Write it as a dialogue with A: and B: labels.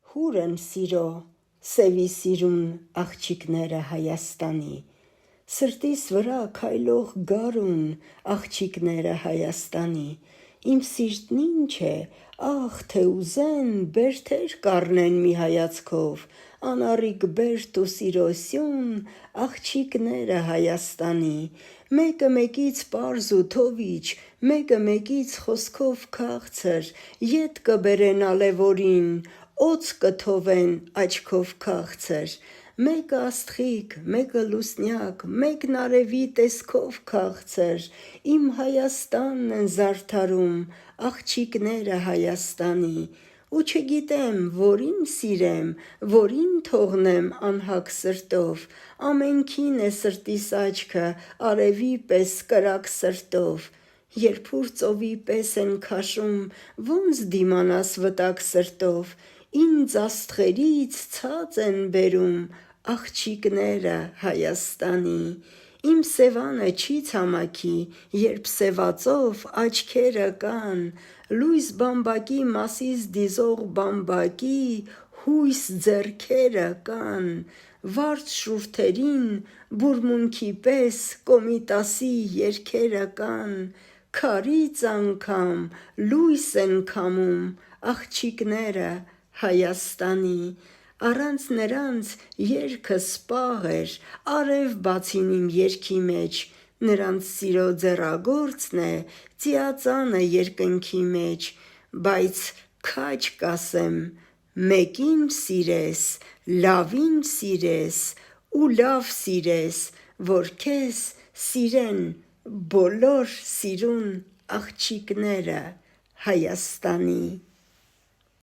A: հուրն սիրո, սևի սիրուն աղջիկները Հայաստանի, սրտիս վրա քայլող գարուն աղջիկները Հայաստանի, իմ սիրտն ինչ է, ախ թե ուզեն բերդեր կառնեն մի հայացքով, անառիկ բերդ ու սիրոսյուն աղջիկները Հայաստանի, մեկը մեկից պարզ ու թովիչ, մեկը մեկից խոսքով քաղցր, ետ կբերեն ալևորին, օձ կթովեն աչքով քաղցր, մեկը աստղիկ, մեկը լուսնյակ, մեկն արևի տեսքով քաղցր, իմ Հայաստանն են զարդարում աղջիկները Հայաստանի, ու չգիտեմ որին սիրեմ, որին թողնեմ անհագ սրտով, ամենքին է սրտիս աչքը արևի պես կրակ սրտով, երբ ուր ծովի պես են քաշում, ոնց դիմանաս վտակ սրտով, ինձ աստղերից ցած են բերում աղջիկները Հայաստանի, իմ Սևանը չի ցամաքի, երբ սևածով աչքերը կան, լույս բամբակի մասից դիզող բամբակի հույս ձեռքերը կան, վարդ շուրթերին բուրմունքի պես Կոմիտասի երգերը կան, քարից անգամ լույս են քամում աղջիկները Հայաստանի, առանց նրանց երգս պաղ էր, արև բացին իմ երգի մեջ, նրանց սիրո ձեռագործն է ծիածանը երկնքի մեջ, բայց քաջ կասեմ, մեկին սիրես, լավին սիրես ու լավ սիրես, որ քեզ սիրեն բոլոր սիրուն աղջիկները Հայաստանի։